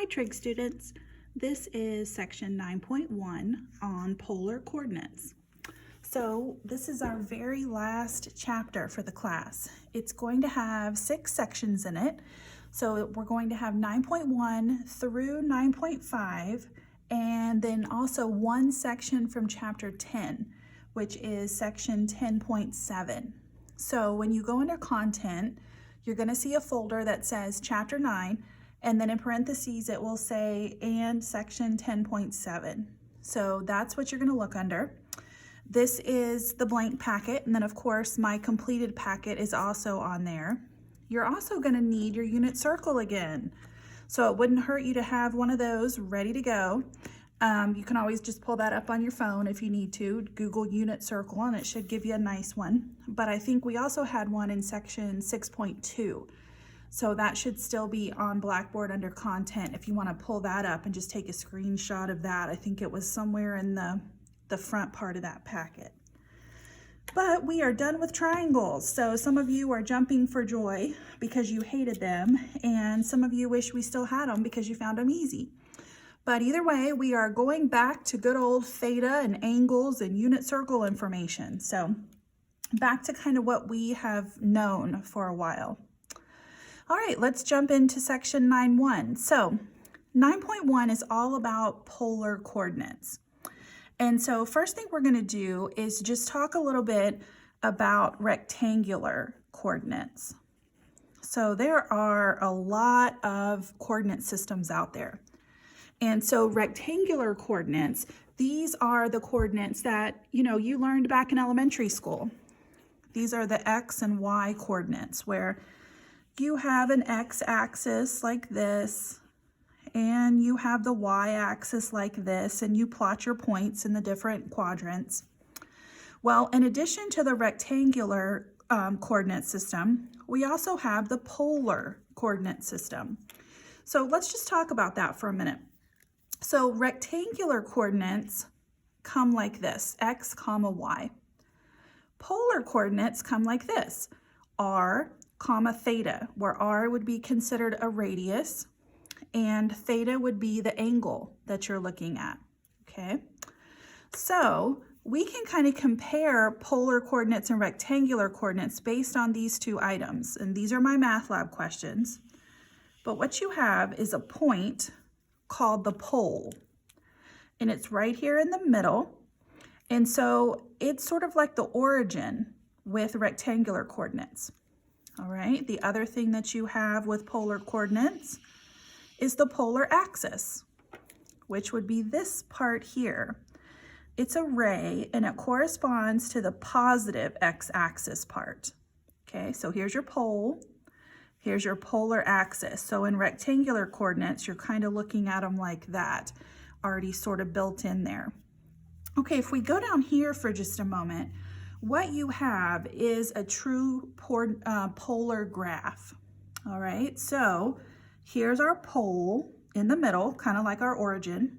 Hi trig students, this is section 9.1 on polar coordinates. So this is our very last chapter for the class. It's going to have 6 sections in it. So we're going to have 9.1 through 9.5 and then also one section from chapter 10, which is section 10.7. So when you go under content, you're going to see a folder that says chapter 9, and then in parentheses it will say and section 10.7. So that's what you're going to look under. This is the blank packet, and then of course my completed packet is also on there. You're also going to need your unit circle again. So it wouldn't hurt you to have one of those ready to go. You can always just pull that up on your phone if you need to. Google unit circle and it should give you a nice one. But I think we also had one in section 6.2. So that should still be on Blackboard under content if you want to pull that up and just take a screenshot of that. I think it was somewhere in the front part of that packet. But we are done with triangles. So some of you are jumping for joy because you hated them, and some of you wish we still had them because you found them easy. But either way, we are going back to good old theta and angles and unit circle information. So back to kind of what we have known for a while. All right, let's jump into section 9.1. So 9.1 is all about polar coordinates. And so first thing we're going to do is just talk a little bit about rectangular coordinates. So there are a lot of coordinate systems out there. And so rectangular coordinates, these are the coordinates that, you learned back in elementary school. These are the X and Y coordinates where you have an X-axis like this, and you have the Y-axis like this, and you plot your points in the different quadrants. Well, in addition to the rectangular coordinate system, we also have the polar coordinate system. So let's just talk about that for a minute. So rectangular coordinates come like this, X, comma, Y. Polar coordinates come like this, R, comma, theta, where R would be considered a radius and theta would be the angle that you're looking at, okay? So we can kind of compare polar coordinates and rectangular coordinates based on these two items, and these are my math lab questions. But what you have is a point called the pole, and it's right here in the middle, and so it's sort of like the origin with rectangular coordinates. All right, the other thing that you have with polar coordinates is the polar axis, which would be this part here. It's a ray and it corresponds to the positive x-axis part. Okay, so here's your pole, here's your polar axis. So in rectangular coordinates, you're kind of looking at them like that, already sort of built in there. Okay, if we go down here for just a moment, what you have is a true polar graph. All right, so here's our pole in the middle, kind of like our origin.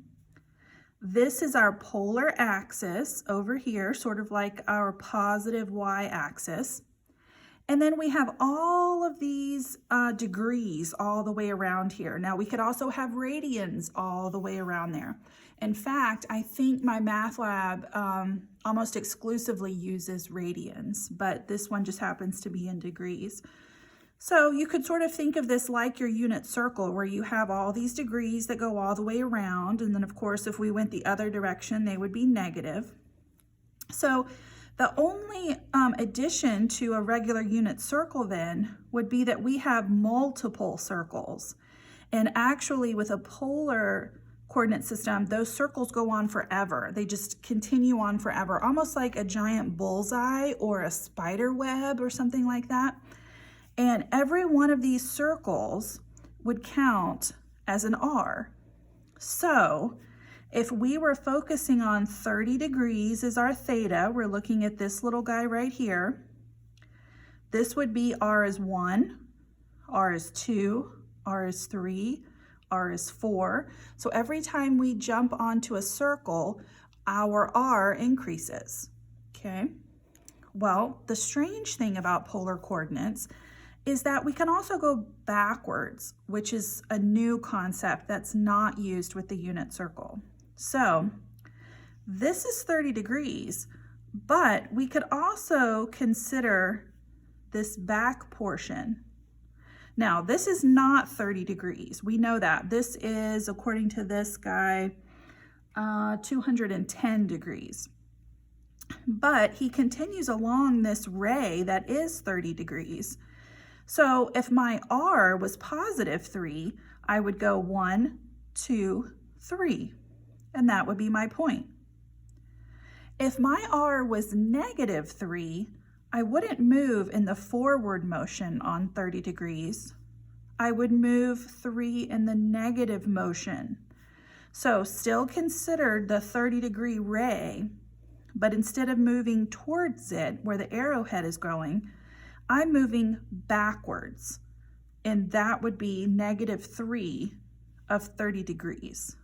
This is our polar axis over here, sort of like our positive y-axis. And then we have all of these degrees all the way around here. Now we could also have radians all the way around there. In fact, I think my math lab almost exclusively uses radians, but this one just happens to be in degrees. So you could sort of think of this like your unit circle where you have all these degrees that go all the way around. And then of course, if we went the other direction, they would be negative. So the only addition to a regular unit circle then would be that we have multiple circles. And actually with a polar coordinate system, those circles go on forever. They just continue on forever, almost like a giant bullseye or a spider web or something like that. And every one of these circles would count as an R. So if we were focusing on 30 degrees as our theta, we're looking at this little guy right here. This would be R is 1, R is 2, R is 3, R is 4. So every time we jump onto a circle, our R increases, okay? Well, the strange thing about polar coordinates is that we can also go backwards, which is a new concept that's not used with the unit circle. So this is 30 degrees, but we could also consider this back portion. Now, this is not 30 degrees. We know that. This is, according to this guy, 210 degrees. But he continues along this ray that is 30 degrees. So if my R was positive 3, I would go 1, 2, 3, and that would be my point. If my R was negative 3, I wouldn't move in the forward motion on 30 degrees. I would move 3 in the negative motion. So still considered the 30-degree ray, but instead of moving towards it where the arrowhead is going, I'm moving backwards, and that would be negative 3 of 30 degrees.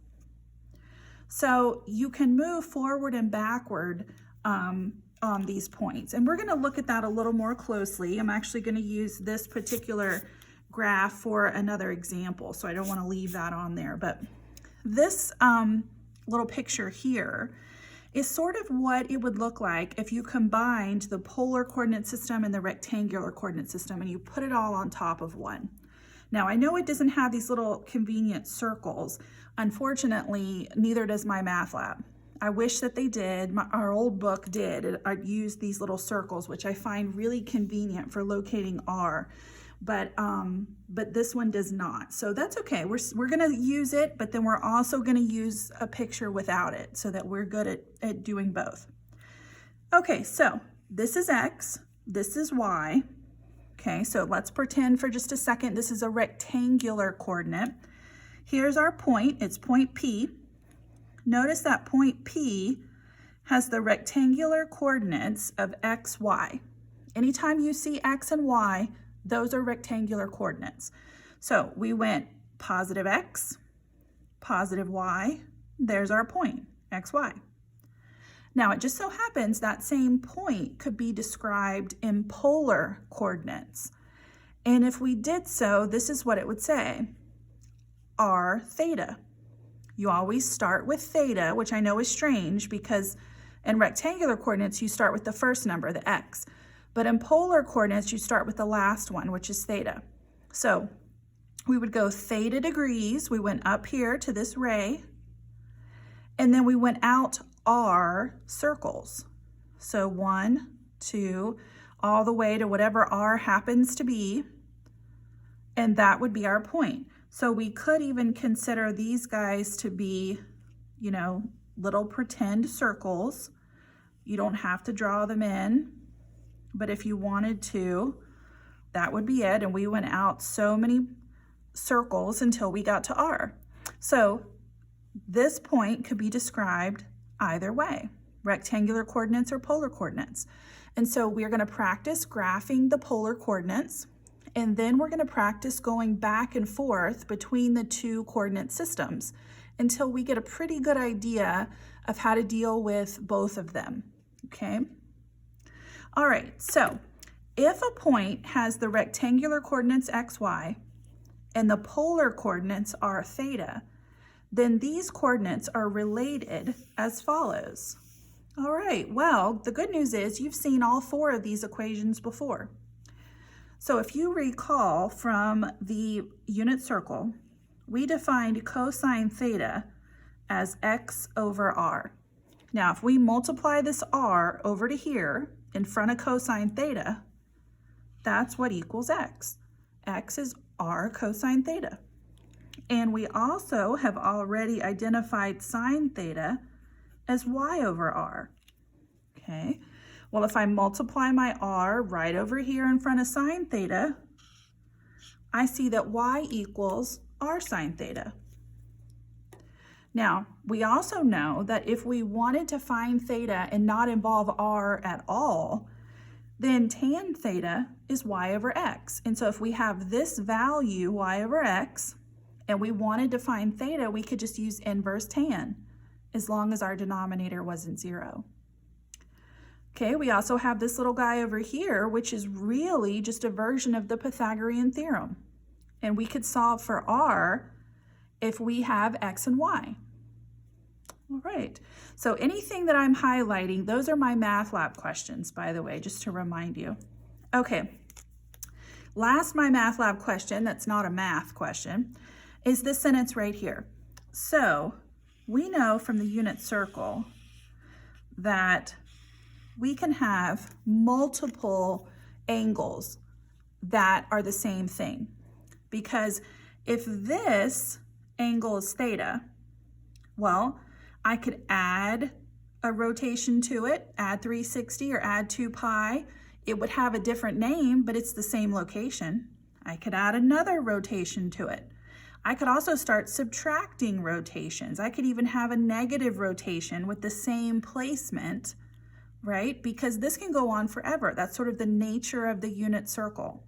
So you can move forward and backward on these points, and we're going to look at that a little more closely. I'm actually going to use this particular graph for another example, so I don't want to leave that on there. But this little picture here is sort of what it would look like if you combined the polar coordinate system and the rectangular coordinate system and you put it all on top of one. Now, I know it doesn't have these little convenient circles. Unfortunately, neither does my math lab. I wish that they did. Our old book did. It used these little circles, which I find really convenient for locating R. But this one does not. So that's okay. We're going to use it, but then we're also going to use a picture without it so that we're good at doing both. Okay, so this is X, this is Y. Okay, so let's pretend for just a second this is a rectangular coordinate. Here's our point. It's point P. Notice that point P has the rectangular coordinates of X, Y. Anytime you see X and Y, those are rectangular coordinates. So we went positive X, positive Y, there's our point, X, Y. Now it just so happens that same point could be described in polar coordinates. And if we did so, this is what it would say, R theta. You always start with theta, which I know is strange because in rectangular coordinates, you start with the first number, the X. But in polar coordinates, you start with the last one, which is theta. So we would go theta degrees. We went up here to this ray, and then we went out R circles. So 1, 2, all the way to whatever R happens to be, and that would be our point. So we could even consider these guys to be, you know, little pretend circles. You don't have to draw them in. But if you wanted to, that would be it. And we went out so many circles until we got to R. So this point could be described either way, rectangular coordinates or polar coordinates. And so we're going to practice graphing the polar coordinates, and then we're going to practice going back and forth between the two coordinate systems until we get a pretty good idea of how to deal with both of them, okay? All right, so if a point has the rectangular coordinates x, y, and the polar coordinates are theta, then these coordinates are related as follows. All right, well, the good news is you've seen all 4 of these equations before. So if you recall from the unit circle, we defined cosine theta as x over r. Now, if we multiply this r over to here, in front of cosine theta, that's what equals x. X is r cosine theta. And we also have already identified sine theta as y over r. Okay, well, if I multiply my r right over here in front of sine theta, I see that y equals r sine theta. Now, we also know that if we wanted to find theta and not involve r at all, then tan theta is y over x. And so if we have this value, y over x, and we wanted to find theta, we could just use inverse tan as long as our denominator wasn't 0. Okay, we also have this little guy over here, which is really just a version of the Pythagorean theorem. And we could solve for r if we have x and y. All right, so anything that I'm highlighting, those are my math lab questions, by the way, just to remind you. Okay, last my math lab question, that's not a math question, is this sentence right here. So we know from the unit circle that we can have multiple angles that are the same thing. Because if this angle is theta, well, I could add a rotation to it, add 360 or add 2 pi. It would have a different name, but it's the same location. I could add another rotation to it. I could also start subtracting rotations. I could even have a negative rotation with the same placement, right? Because this can go on forever. That's sort of the nature of the unit circle.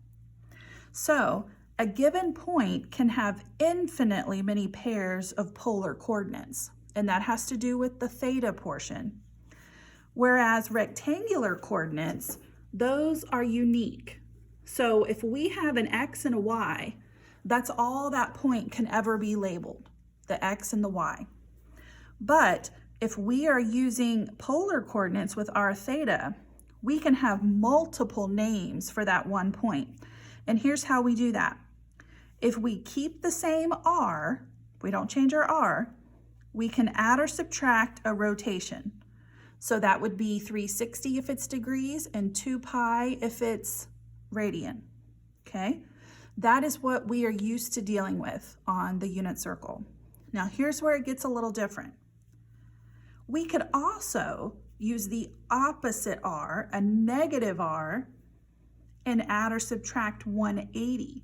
So a given point can have infinitely many pairs of polar coordinates, and that has to do with the theta portion. Whereas rectangular coordinates, those are unique. So if we have an x and a y, that's all that point can ever be labeled, the x and the y. But if we are using polar coordinates with r theta, we can have multiple names for that one point. And here's how we do that. If we keep the same r, we don't change our r, we can add or subtract a rotation. So that would be 360 if it's degrees and 2 pi if it's radian, okay? That is what we are used to dealing with on the unit circle. Now here's where it gets a little different. We could also use the opposite r, a negative r, and add or subtract 180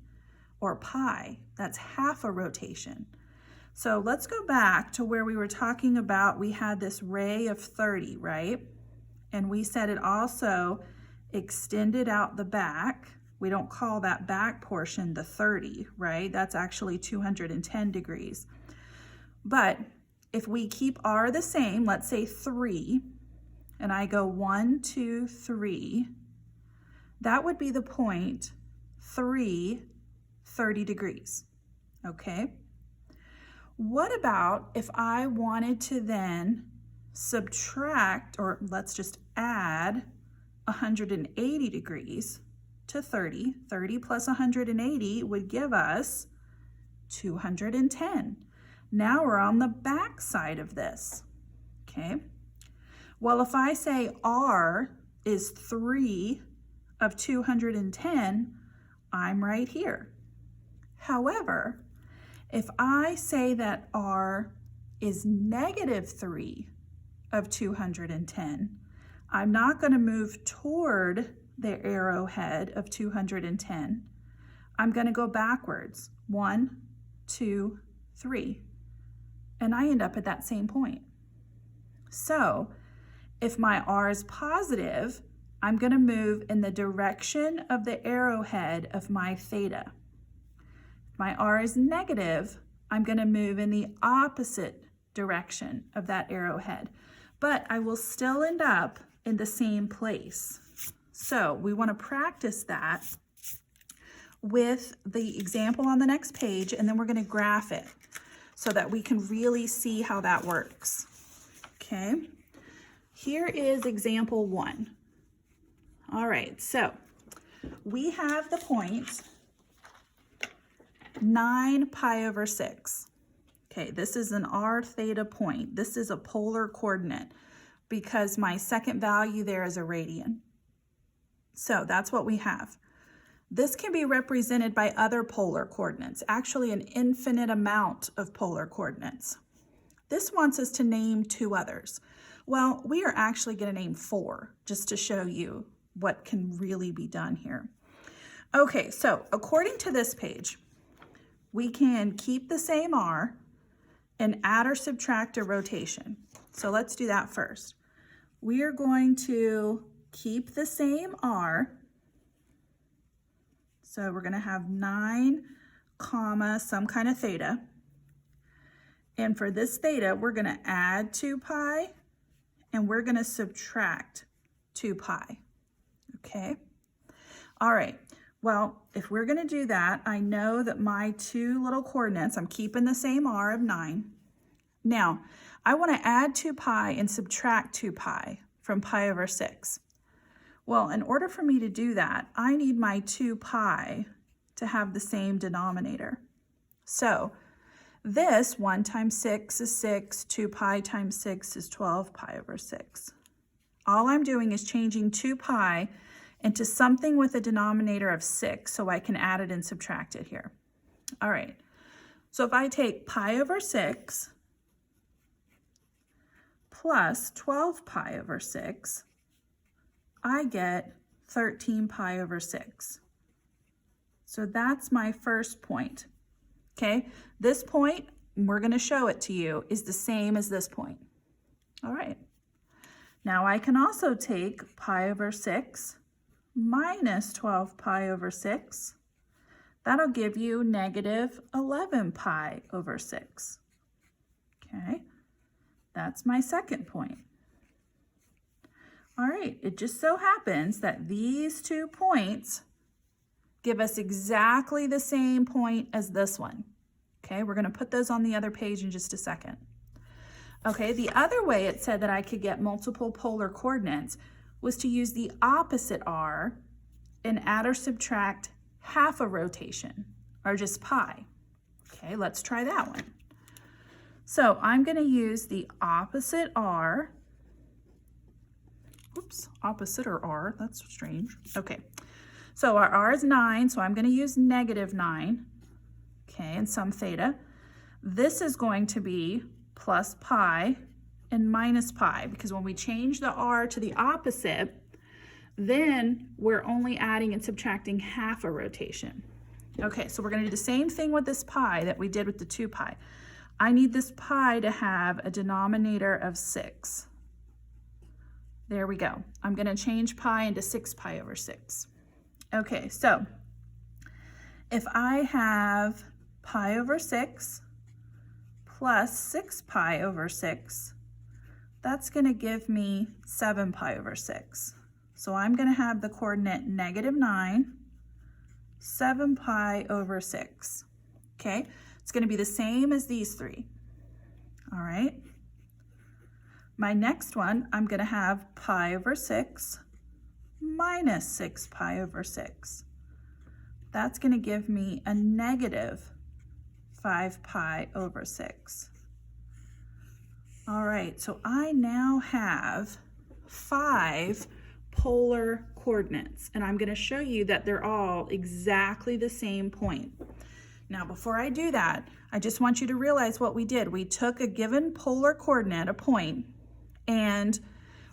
or pi. That's half a rotation. So let's go back to where we were talking about we had this ray of 30, right? And we said it also extended out the back. We don't call that back portion the 30, right? That's actually 210 degrees. But if we keep r the same, let's say 3, and I go 1, 2, 3, that would be the point 3, 30 degrees, okay? What about if I wanted to then subtract, or let's just add 180 degrees to 30. 30 plus 180 would give us 210. Now we're on the back side of this, okay? Well, if I say r is 3 of 210, I'm right here. However, if I say that r is negative 3 of 210, I'm not going to move toward the arrowhead of 210. I'm going to go backwards, 1, 2, 3, and I end up at that same point. So if my r is positive, I'm going to move in the direction of the arrowhead of my theta. If my r is negative, I'm going to move in the opposite direction of that arrowhead, but I will still end up in the same place. So we want to practice that with the example on the next page, and then we're going to graph it so that we can really see how that works. Okay, here is example 1. All right, so we have the point 9 pi over 6. Okay, this is an r theta point. This is a polar coordinate because my second value there is a radian. So that's what we have. This can be represented by other polar coordinates, actually an infinite amount of polar coordinates. This wants us to name 2 others. Well, we are actually going to name 4 just to show you what can really be done here. Okay, so according to this page, we can keep the same r and add or subtract a rotation. So let's do that first. We are going to keep the same r. So we're going to have 9 comma some kind of theta. And for this theta, we're going to add 2 pi and we're going to subtract 2 pi. Okay. All right. Well, if we're going to do that, I know that my two little coordinates, I'm keeping the same r of 9. Now, I want to add 2 pi and subtract 2 pi from pi over 6. Well, in order for me to do that, I need my 2 pi to have the same denominator. So this 1 times 6 is 6, 2 pi times 6 is 12 pi over 6. All I'm doing is changing 2 pi into something with a denominator of 6 so I can add it and subtract it here. All right, so if I take pi over 6 plus 12 pi over 6, I get 13 pi over 6. So that's my first point. Okay, this point, we're going to show it to you, is the same as this point. All right, now I can also take pi over 6 minus 12 pi over 6. That'll give you negative 11 pi over 6. Okay, that's my second point. All right, it just so happens that these 2 points give us exactly the same point as this one. Okay, we're going to put those on the other page in just a second. Okay, the other way it said that I could get multiple polar coordinates was to use the opposite r and add or subtract half a rotation, or just pi. Okay, let's try that one. So I'm going to use the opposite r. Oops, opposite or r, that's strange. Okay, so our r is 9, so I'm going to use negative 9, okay, and some theta. This is going to be plus pi and minus pi, because when we change the r to the opposite, then we're only adding and subtracting half a rotation. Okay, so we're going to do the same thing with this pi that we did with the 2 pi. I need this pi to have a denominator of 6. There we go. I'm going to change pi into 6 pi over 6. Okay, so if I have pi over 6 plus 6 pi over 6, that's going to give me 7 pi over 6. So I'm going to have the coordinate negative 9, 7 pi over 6. Okay, it's going to be the same as these 3. All right. My next one, I'm going to have pi over 6 minus 6 pi over 6. That's going to give me a negative 5 pi over 6. All right, so I now have 5 polar coordinates, and I'm going to show you that they're all exactly the same point. Now, before I do that, I just want you to realize what we did. We took a given polar coordinate, a point, and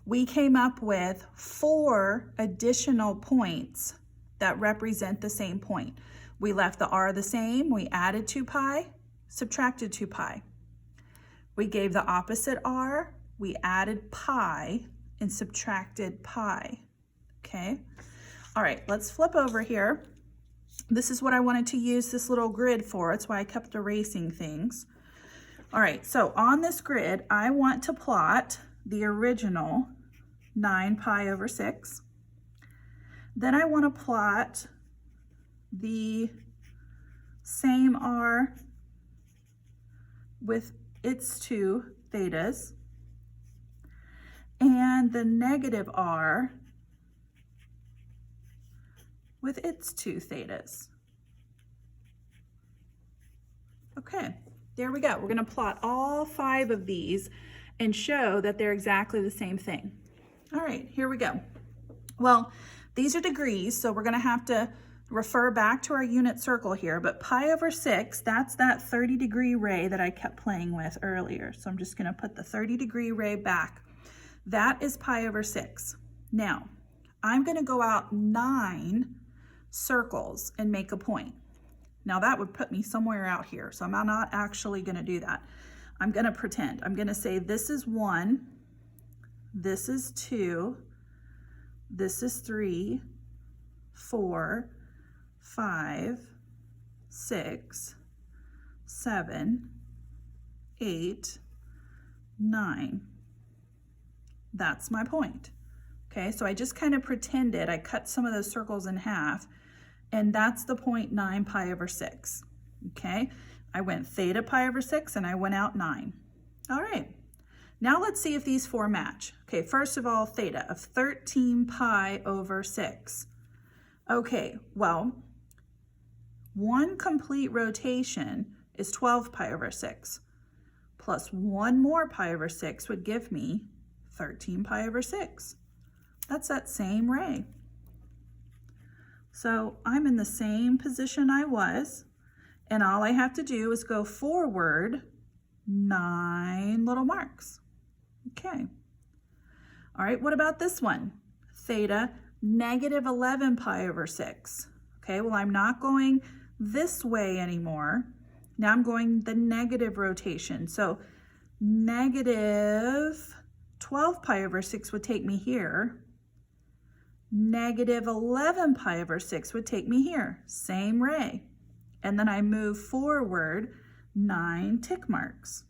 we came up with 4 additional points that represent the same point. We left the r the same, we added 2 pi, subtracted 2 pi. We gave the opposite r, we added pi, and subtracted pi. Okay, all right, let's flip over here. This is what I wanted to use this little grid for. That's why I kept erasing things. All right, so on this grid, I want to plot the original 9 pi over 6. Then I want to plot the same r with its 2 thetas, and the negative r with its 2 thetas. Okay, there we go. We're going to plot all 5 of these and show that they're exactly the same thing. All right, here we go. Well, these are degrees, so we're going to have to refer back to our unit circle here, but pi over 6, that's that 30-degree ray that I kept playing with earlier. So I'm just going to put the 30-degree ray back. That is pi over 6. Now, I'm going to go out 9 circles and make a point. Now that would put me somewhere out here, so I'm not actually going to do that. I'm going to pretend. I'm going to say this is 1, this is 2, this is 3, 4, 5, 6, 7, 8, 9. That's my point. Okay, so I just kind of pretended, I cut some of those circles in half, and that's the point 9 pi over 6. Okay, I went theta pi over 6 and I went out 9. All right, now let's see if these four match. Okay, first of all, theta of 13 pi over 6. Okay, well, one complete rotation is 12 pi over 6, plus one more pi over 6 would give me 13 pi over 6. That's that same ray. So I'm in the same position I was, and all I have to do is go forward 9 little marks. Okay. All right, what about this one? Theta negative 11 pi over 6. Okay, well, I'm not going this way anymore. Now I'm going the negative rotation. So negative 12 pi over 6 would take me here. Negative 11 pi over 6 would take me here. Same ray. And then I move forward 9 tick marks.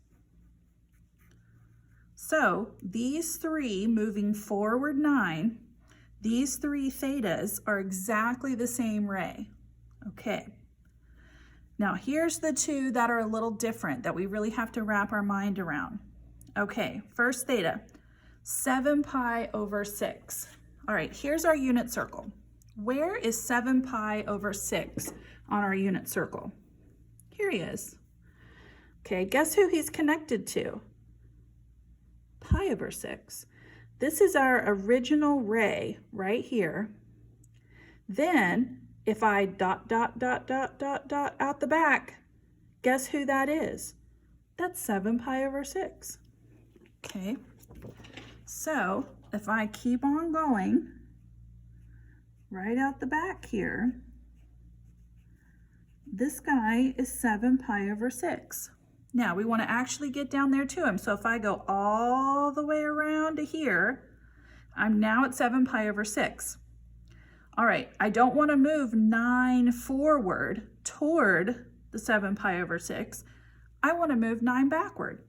So these three moving forward 9, these three thetas are exactly the same ray. Okay. Now here's the two that are a little different that we really have to wrap our mind around. Okay, first theta, 7 pi over 6. All right, here's our unit circle. Where is 7 pi over 6 on our unit circle? Here he is. Okay, guess who he's connected to? Pi over 6. This is our original ray right here. Then, if I dot, dot, dot, dot, dot, dot out the back, guess who that is? That's 7 pi over 6. Okay, so if I keep on going right out the back here, this guy is 7 pi over 6. Now we want to actually get down there to him. So if I go all the way around to here, I'm now at 7 pi over 6. All right, I don't want to move 9 forward toward the 7 pi over 6. I want to move 9 backward.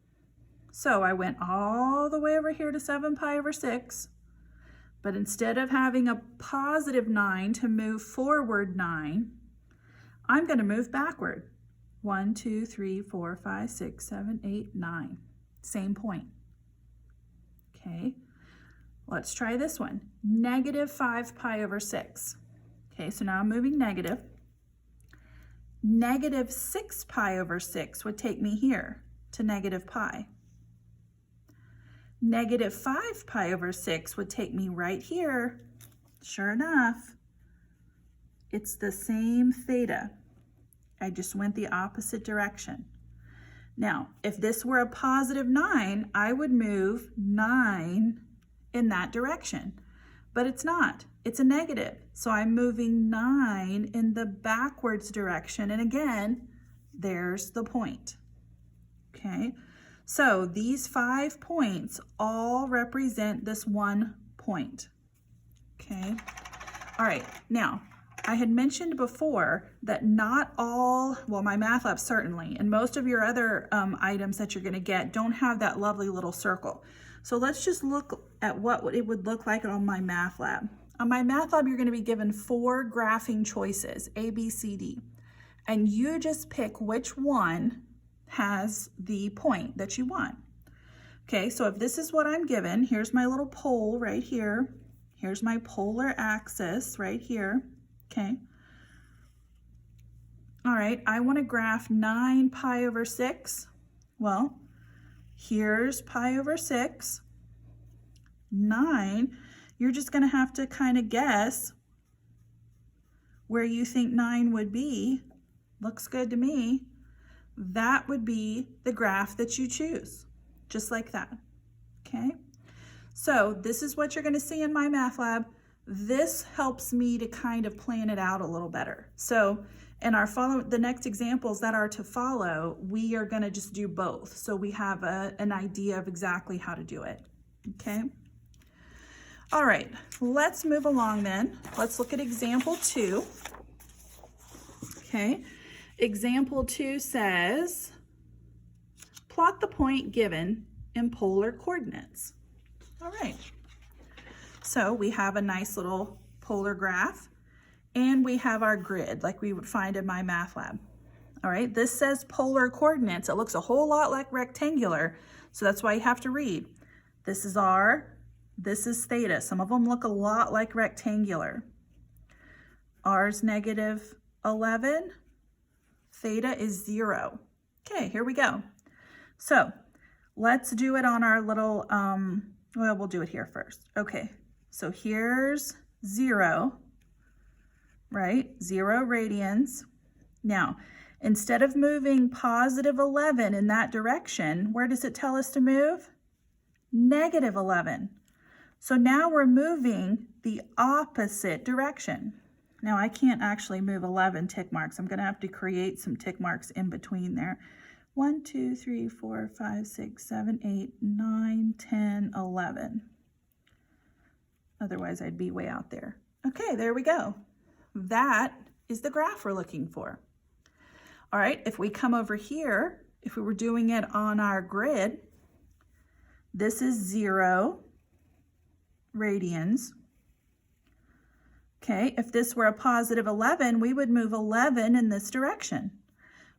So I went all the way over here to 7 pi over 6, but instead of having a positive 9 to move forward 9, I'm going to move backward. 1, 2, 3, 4, 5, 6, 7, 8, 9. Same point. Okay, let's try this one. Negative 5 pi over 6. Okay, so now I'm moving negative. Negative 6 pi over 6 would take me here to negative pi. Negative 5 pi over 6 would take me right here. Sure enough, it's the same theta. I just went the opposite direction. Now, if this were a positive 9, I would move 9 in that direction, but it's not. It's a negative. So I'm moving 9 in the backwards direction. And again, there's the point. Okay, so these 5 points all represent this one point. Okay, all right, now, I had mentioned before that not all, well, my math lab certainly, and most of your other items that you're going to get don't have that lovely little circle. So let's just look at what it would look like on my math lab. On my math lab, you're going to be given 4 graphing choices, A, B, C, D, and you just pick which one has the point that you want. Okay, so if this is what I'm given, here's my little pole right here. Here's my polar axis right here. Okay. All right, I want to graph 9 pi over 6. Well, here's pi over 6. 9, you're just going to have to kind of guess where you think 9 would be. Looks good to me. That would be the graph that you choose, just like that. Okay. So this is what you're going to see in my math lab. This helps me to kind of plan it out a little better. So in our the next examples that are to follow, we are going to just do both. So we have an idea of exactly how to do it. Okay. All right, let's move along then. Let's look at example 2. Okay. Example 2 says, plot the point given in polar coordinates. All right. So we have a nice little polar graph, and we have our grid like we would find in my math lab. All right, this says polar coordinates. It looks a whole lot like rectangular, so that's why you have to read. This is R, this is theta. Some of them look a lot like rectangular. R's negative 11, theta is 0. Okay, here we go. So let's do it on our little, well, we'll do it here first. Okay, so here's 0, right? 0 radians. Now, instead of moving positive 11 in that direction, where does it tell us to move? Negative 11. So now we're moving the opposite direction. Now I can't actually move 11 tick marks. I'm going to have to create some tick marks in between there. 1, 2, 3, 4, 5, 6, 7, 8, 9, 10, 11. Otherwise I'd be way out there. Okay, there we go. That is the graph we're looking for. All right, if we come over here, if we were doing it on our grid, this is 0 radians. Okay, if this were a positive 11, we would move 11 in this direction.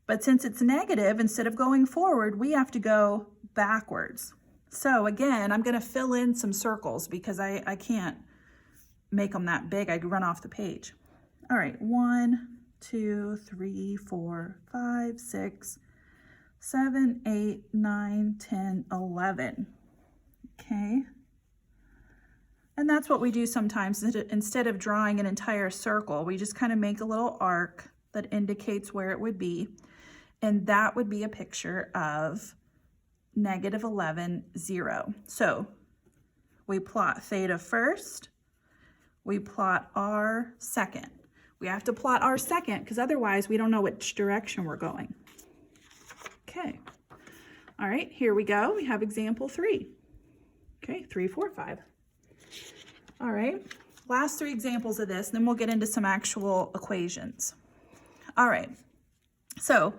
But since it's negative, instead of going forward, we have to go backwards. So again, I'm going to fill in some circles because I can't make them that big. I'd run off the page. All right, 1, 2, 3, 4, 5, 6, 7, 8, 9, 10, 11. Okay. And that's what we do sometimes. Instead of drawing an entire circle, we just kind of make a little arc that indicates where it would be. And that would be a picture of negative 11, 0. So we plot theta first. We plot R second. We have to plot R second because otherwise we don't know which direction we're going. Okay. All right, here we go. We have example 3. Okay, 3, 4, 5. All right, last 3 examples of this, then we'll get into some actual equations. All right, so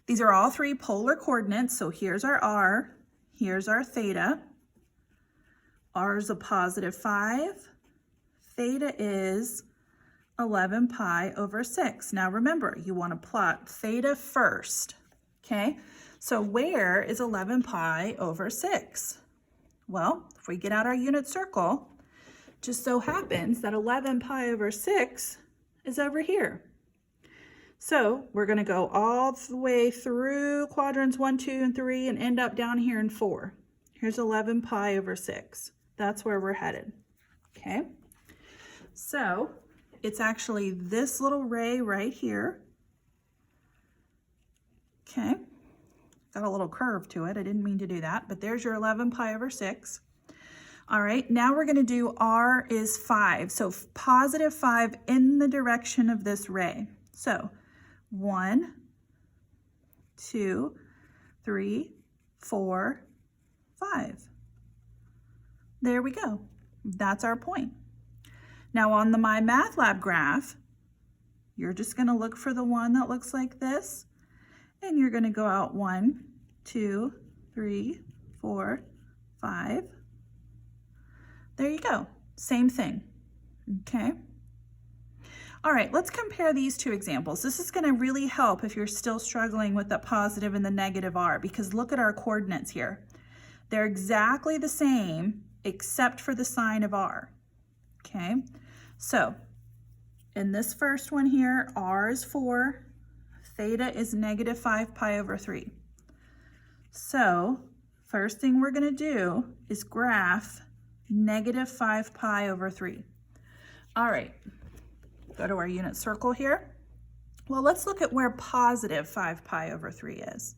these are all 3 polar coordinates. So here's our R, here's our theta. R is a positive 5. Theta is 11 pi over 6. Now remember, you want to plot theta first, okay? So where is 11 pi over 6? Well, if we get out our unit circle, just so happens that 11 pi over 6 is over here. So we're going to go all the way through quadrants 1, 2, and 3 and end up down here in 4. Here's 11 pi over 6. That's where we're headed. Okay. So it's actually this little ray right here. Okay. Got a little curve to it. I didn't mean to do that, but there's your 11 pi over 6. All right, now we're going to do R is 5. So positive 5 in the direction of this ray. So 1, 2, 3, 4, 5. There we go. That's our point. Now on the My Math Lab graph, you're just going to look for the one that looks like this. And you're going to go out 1, 2, 3, 4, 5. There you go. Same thing. Okay. All right, let's compare these 2 examples. This is going to really help if you're still struggling with the positive and the negative R, because look at our coordinates here. They're exactly the same except for the sign of R. Okay. So in this first one here, R is 4. Theta is negative 5 pi over 3. So first thing we're going to do is graph negative 5 pi over 3. All right, go to our unit circle here. Well, let's look at where positive 5 pi over 3 is.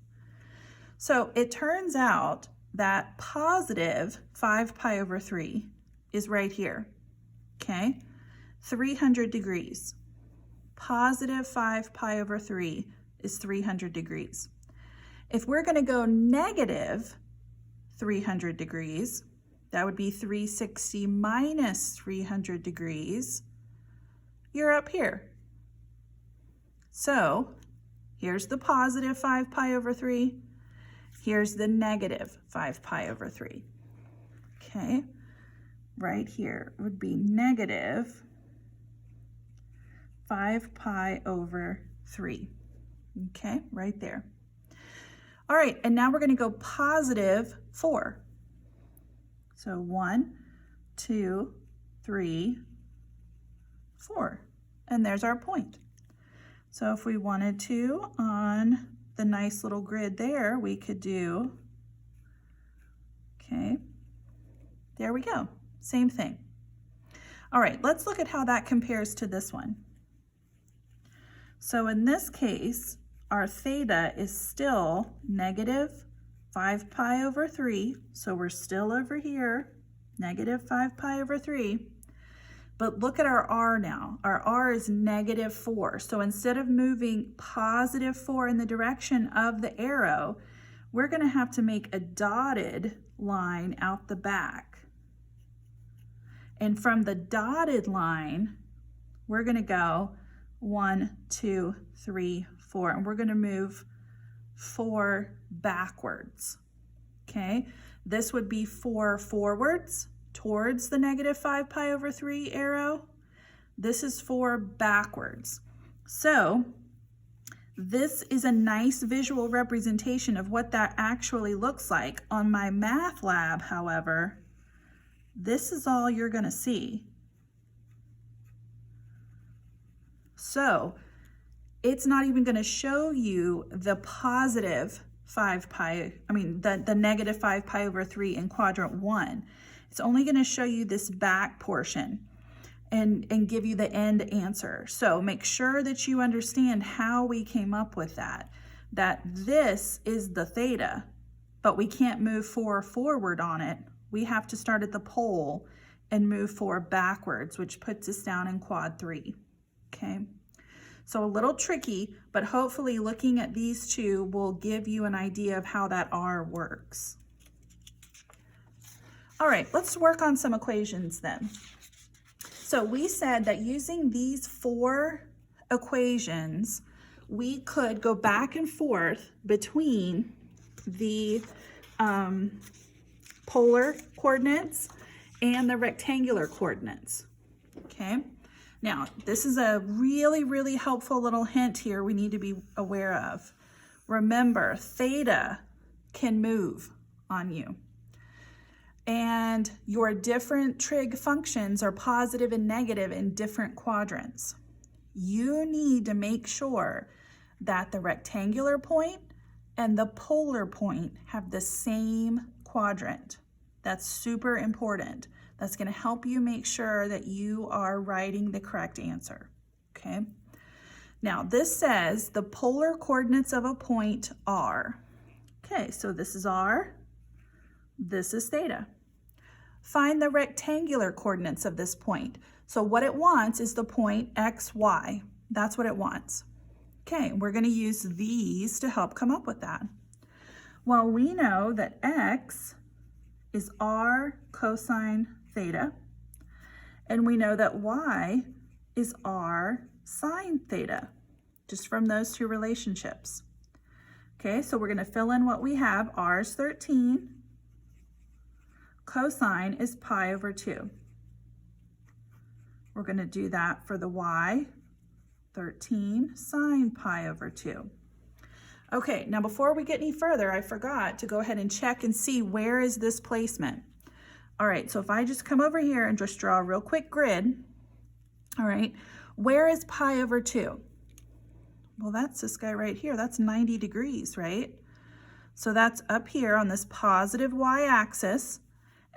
So it turns out that positive 5 pi over 3 is right here, okay? 300 degrees. Positive 5 pi over 3 is 300 degrees. If we're going to go negative 300 degrees, that would be 360 minus 300 degrees. You're up here. So here's the positive 5 pi over 3. Here's the negative 5 pi over 3. Okay. right here would be negative 5 pi over 3. Okay, right there. All right, and now we're going to go positive 4. So 1, 2, 3, 4. And there's our point. So if we wanted to, on the nice little grid there, we could do, okay, there we go, same thing. All right, let's look at how that compares to this one. So in this case, our theta is still negative 5 pi over 3, so we're still over here, negative 5 pi over 3. But look at our r now. Our r is negative 4. So instead of moving positive 4 in the direction of the arrow, we're going to have to make a dotted line out the back. And from the dotted line, we're going to go 1, 2, 3, 4. And we're going to move 4 backwards. Okay? This would be 4 forwards towards the negative 5 pi over 3 arrow. This is 4 backwards. So this is a nice visual representation of what that actually looks like. On my math lab, however, this is all you're going to see. So it's not even going to show you the positive 5 pi, the negative 5 pi over 3 in quadrant 1. It's only going to show you this back portion and give you the end answer. So make sure that you understand how we came up with that this is the theta, but we can't move 4 forward on it. We have to start at the pole and move 4 backwards, which puts us down in quad 3. Okay, so a little tricky, but hopefully looking at these two will give you an idea of how that R works. All right, let's work on some equations then. So we said that using these 4 equations, we could go back and forth between the polar coordinates and the rectangular coordinates. Okay, now this is a really, really helpful little hint here we need to be aware of. Remember, theta can move on you. And your different trig functions are positive and negative in different quadrants. You need to make sure that the rectangular point and the polar point have the same quadrant. That's super important. That's going to help you make sure that you are writing the correct answer. Okay. Now this says the polar coordinates of a point are. Okay, so this is r, this is theta. Find the rectangular coordinates of this point. So what it wants is the point x, y. That's what it wants. Okay, we're going to use these to help come up with that. Well, we know that x is r cosine theta, and we know that y is r sine theta, just from those two relationships. Okay, so we're going to fill in what we have. R is 13. Cosine is pi over 2. We're going to do that for the y, 13 sine pi over 2. Okay, now before we get any further, I forgot to go ahead and check and see where is this placement. All right, so if I just come over here and just draw a real quick grid, all right, where is pi over 2? Well, that's this guy right here. That's 90 degrees, right? So that's up here on this positive y-axis.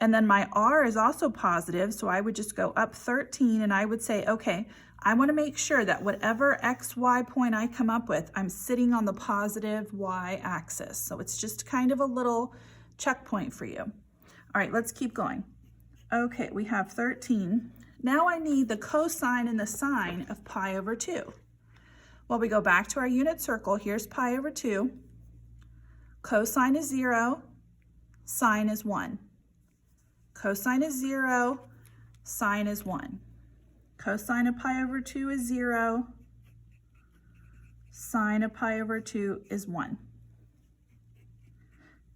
And then my r is also positive, so I would just go up 13 and I would say, okay, I want to make sure that whatever xy point I come up with, I'm sitting on the positive y-axis. So it's just kind of a little checkpoint for you. All right, let's keep going. Okay, we have 13. Now I need the cosine and the sine of pi over 2. Well, we go back to our unit circle. Here's pi over 2. Cosine is 0, sine is 1. Cosine is 0, sine is 1. Cosine of pi over 2 is 0. Sine of pi over 2 is 1.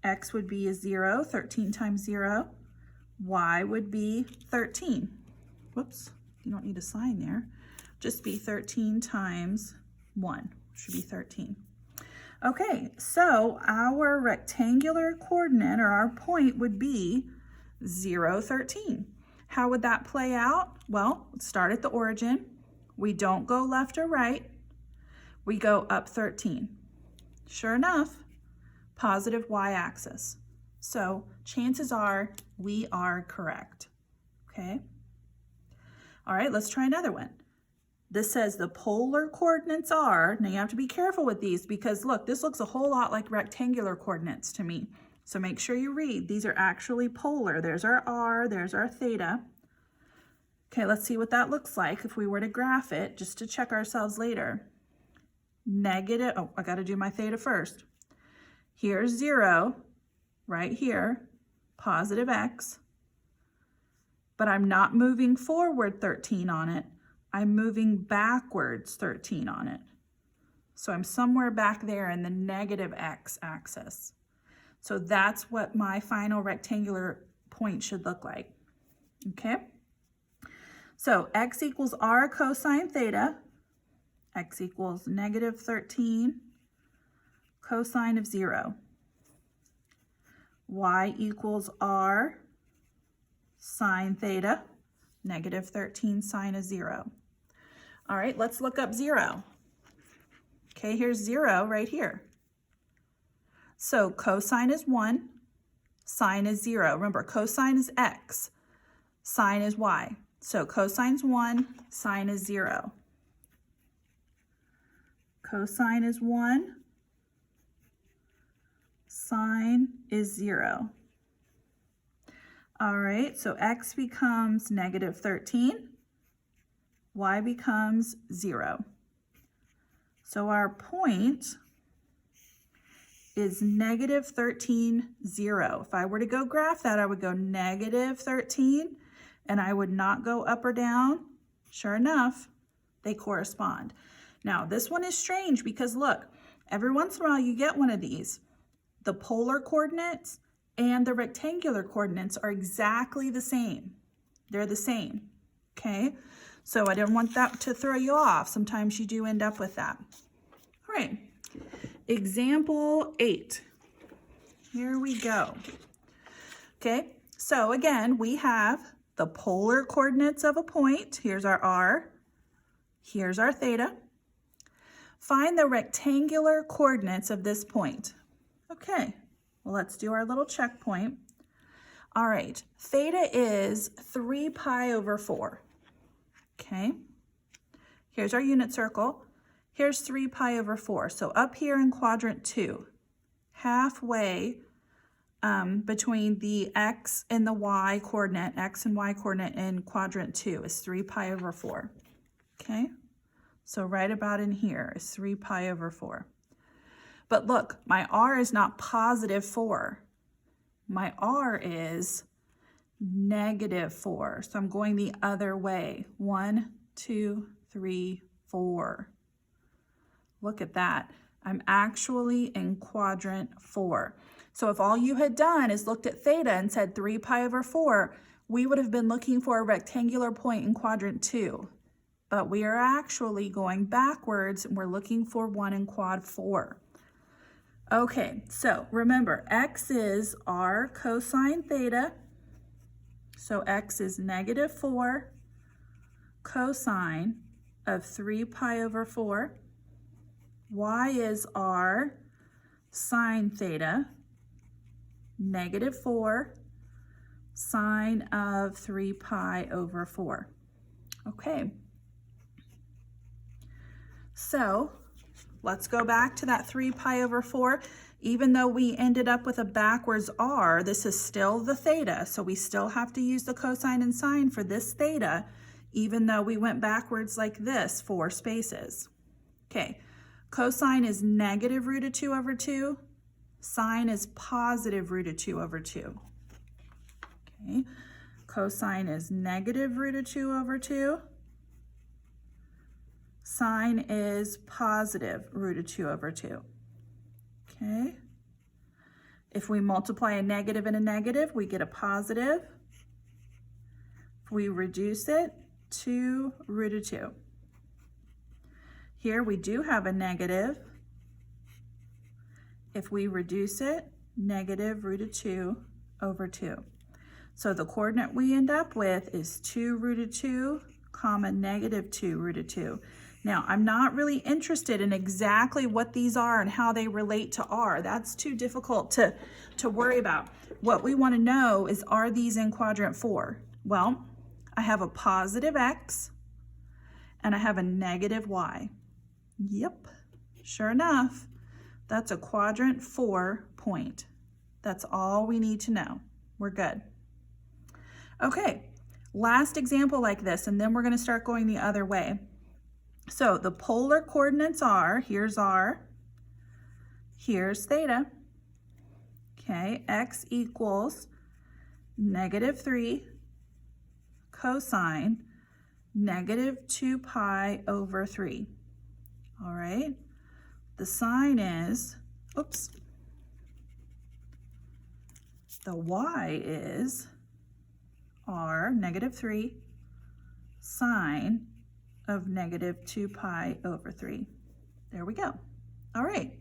X would be a 0, 13 times 0. y would be 13. Whoops, you don't need a sign there. Just be 13 times 1, should be 13. Okay, so our rectangular coordinate, or our point, would be 0, 13. How would that play out? Well, let's start at the origin. We don't go left or right. We go up 13. Sure enough, positive y-axis. So chances are we are correct, okay? All right, let's try another one. This says the polar coordinates are, now you have to be careful with these because look, this looks a whole lot like rectangular coordinates to me. So make sure you read, these are actually polar. There's our r, there's our theta. Okay, let's see what that looks like if we were to graph it, just to check ourselves later. Negative, oh, I gotta do my theta first. Here's 0, right here, positive x, but I'm not moving forward 13 on it. I'm moving backwards 13 on it. So I'm somewhere back there in the negative x-axis. So that's what my final rectangular point should look like, okay? So x equals r cosine theta, x equals negative 13 cosine of 0. Y equals r sine theta, negative 13 sine of 0. All right, let's look up 0. Okay, here's 0 right here. So cosine is 1, sine is 0. Remember, cosine is x, sine is y. So cosine's 1, sine is 0. Cosine is 1, sine is 0. All right, so x becomes negative 13, y becomes 0. So our point is negative 13, 0. If I were to go graph that, I would go negative 13, and I would not go up or down. Sure enough, they correspond. Now, this one is strange because look, every once in a while you get one of these. The polar coordinates and the rectangular coordinates are exactly the same. They're the same, okay? So I didn't want that to throw you off. Sometimes you do end up with that. All right, example 8. Here we go. Okay, so again, we have the polar coordinates of a point. Here's our r, here's our theta. Find the rectangular coordinates of this point. Okay, well, let's do our little checkpoint. All right, theta is 3 pi over 4. Okay, here's our unit circle. Here's 3 pi over 4. So up here in quadrant 2, halfway between the x and the y coordinate, x and y coordinate in quadrant 2 is 3 pi over 4. Okay, so right about in here is 3 pi over 4. But look, my r is not positive 4. My r is negative 4. So I'm going the other way. 1, 2, 3, 4. Look at that. I'm actually in quadrant 4. So if all you had done is looked at theta and said 3 pi over 4, we would have been looking for a rectangular point in quadrant 2. But we are actually going backwards and we're looking for one in quad 4. Okay, so remember, x is r cosine theta. So x is negative 4 cosine of 3 pi over 4. Y is r sine theta, negative 4 sine of 3 pi over 4. Okay. So let's go back to that 3 pi over 4. Even though we ended up with a backwards r, this is still the theta. So we still have to use the cosine and sine for this theta, even though we went backwards like this 4 spaces. Okay, cosine is negative root of 2 over 2. Sine is positive root of 2 over 2. Okay, cosine is negative root of 2 over 2. Sine is positive root of 2 over 2. Okay. If we multiply a negative and a negative, we get a positive. we reduce it to root of 2. Here we do have a negative. If we reduce it, negative root of 2 over 2. So the coordinate we end up with is 2 root of 2, comma, negative 2 root of 2. Now, I'm not really interested in exactly what these are and how they relate to r. That's too difficult to worry about. What we want to know is, are these in quadrant 4? Well, I have a positive x and I have a negative y. Yep, sure enough, that's a quadrant 4 point. That's all we need to know. We're good. Okay, last example like this, and then we're going to start going the other way. So the polar coordinates are, here's r, here's theta. Okay, x equals negative 3 cosine negative 2 pi over 3. All right, the sign is, oops, the y is r, negative 3, sine of negative 2 pi over 3. There we go. All right.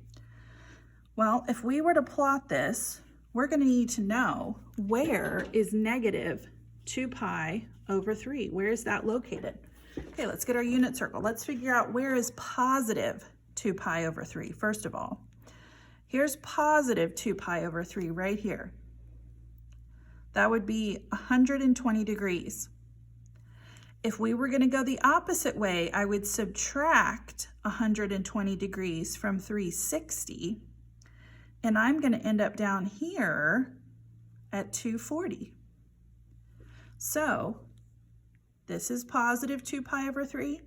Well, if we were to plot this, we're going to need to know, where is negative 2 pi over 3? Where is that located? Okay, let's get our unit circle. Let's figure out, where is positive 2 pi over 3? First of all, here's positive 2 pi over 3 right here. That would be 120 degrees. If we were going to go the opposite way, I would subtract 120 degrees from 360, and I'm going to end up down here at 240. So this is positive 2 pi over 3.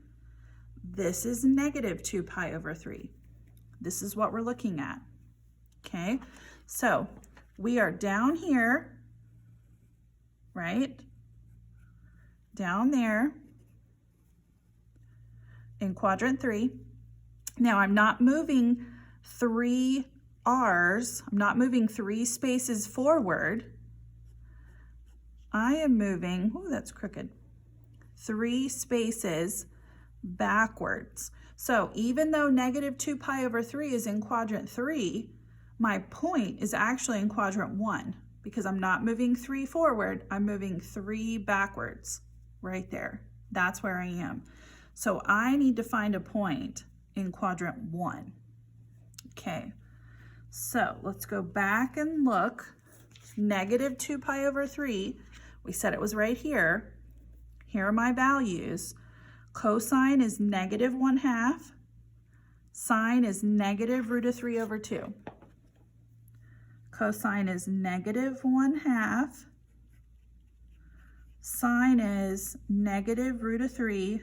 This is negative 2 pi over 3. This is what we're looking at. Okay, so we are down here, right? Down there in quadrant 3. Now I'm not moving 3 r's, I'm not moving 3 spaces forward. I am moving, oh, that's crooked, 3 spaces backwards. So even though negative 2 pi over 3 is in quadrant 3, my point is actually in quadrant 1, because I'm not moving 3 forward, I'm moving 3 backwards. Right there. That's where I am. So I need to find a point in quadrant 1. Okay, so let's go back and look. Negative 2 pi over 3, we said it was right here. Here are my values. Cosine is negative 1/2. Sine is negative root of 3 over 2. Cosine is negative 1/2. Sine is negative root of 3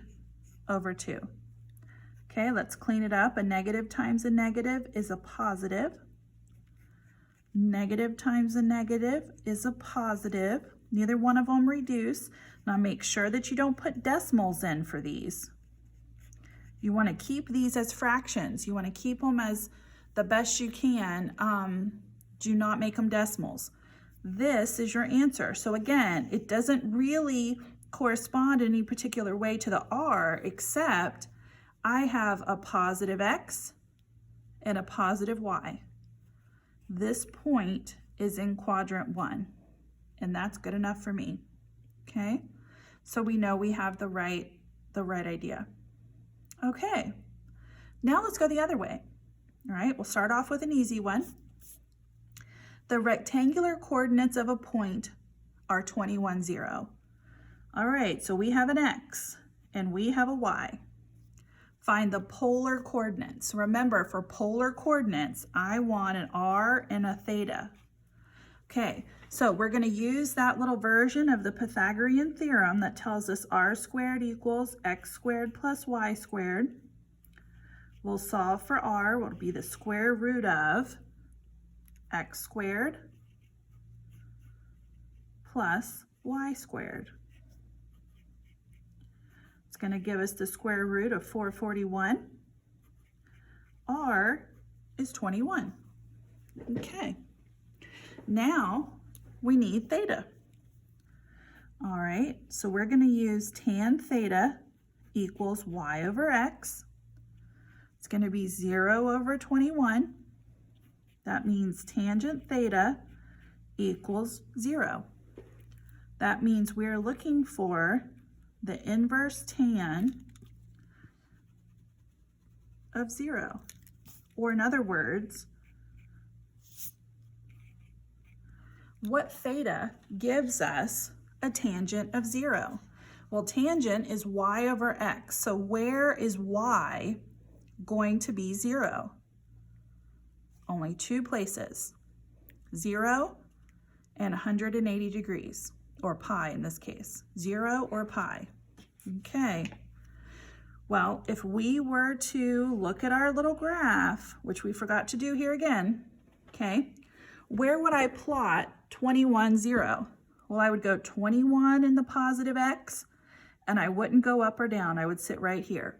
over 2. Okay, let's clean it up. A negative times a negative is a positive. Negative times a negative is a positive. Neither one of them reduce. Now make sure that you don't put decimals in for these. You want to keep these as fractions. You want to keep them as the best you can. Do not make them decimals. This is your answer. So again, it doesn't really correspond in any particular way to the r, except I have a positive x and a positive y. This point is in quadrant 1, and that's good enough for me. Okay, so we know we have the right idea. Okay, now let's go the other way. All right, we'll start off with an easy one. The rectangular coordinates of a point are 21, 0. All right, so we have an x and we have a y. Find the polar coordinates. Remember, for polar coordinates, I want an r and a theta. Okay, so we're going to use that little version of the Pythagorean theorem that tells us r squared equals x squared plus y squared. We'll solve for r, what will be the square root of x squared plus y squared. It's going to give us the square root of 441. R is 21. Okay. Now we need theta. All right, so we're going to use tan theta equals y over x. It's going to be 0 over 21. That means tangent theta equals 0. That means we're looking for the inverse tan of 0. Or in other words, what theta gives us a tangent of 0? Well, tangent is y over x. So where is y going to be 0? Only two places, 0 and 180 degrees, or pi in this case, 0 or pi. Okay, well, if we were to look at our little graph, which we forgot to do here again, okay, where would I plot 21, 0? Well, I would go 21 in the positive x, and I wouldn't go up or down. I would sit right here,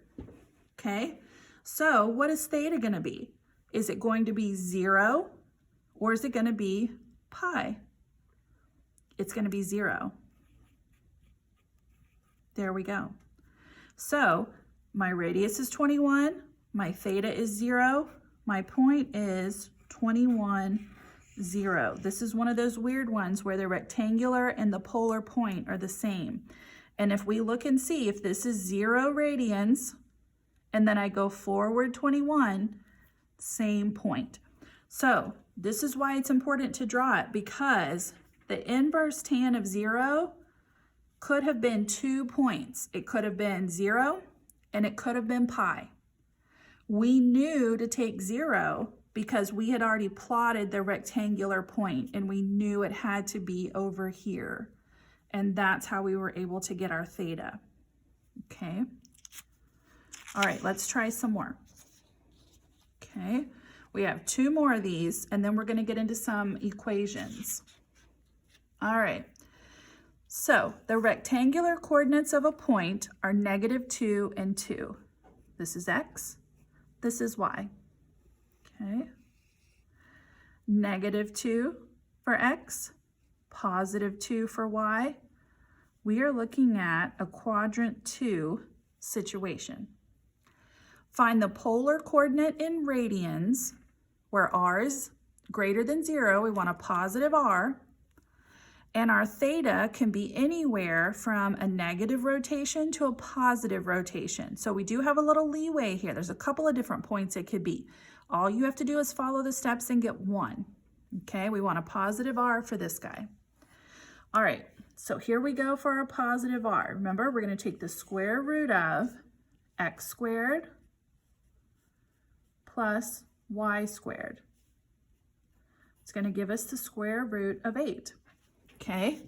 okay? So what is theta going to be? Is it going to be 0, or is it going to be pi? It's going to be 0. There we go. So my radius is 21, my theta is 0, my point is 21, 0. This is one of those weird ones where the rectangular and the polar point are the same. And if we look and see if this is 0 radians, and then I go forward 21, same point. So this is why it's important to draw it, because the inverse tan of 0 could have been 2 points. It could have been 0 and it could have been pi. We knew to take 0 because we had already plotted the rectangular point and we knew it had to be over here. And that's how we were able to get our theta. Okay. All right, let's try some more. Okay, we have 2 more of these and then we're going to get into some equations. All right, so the rectangular coordinates of a point are -2 and 2. This is x, this is y. Okay, -2 for x, +2 for y. We are looking at a quadrant 2 situation. Find the polar coordinate in radians, where r is greater than 0. We want a positive r. And our theta can be anywhere from a negative rotation to a positive rotation. So we do have a little leeway here. There's a couple of different points it could be. All you have to do is follow the steps and get one. Okay, we want a positive r for this guy. All right, so here we go for our positive r. Remember, we're going to take the square root of x squared plus y squared. It's going to give us the square root of 8. Okay,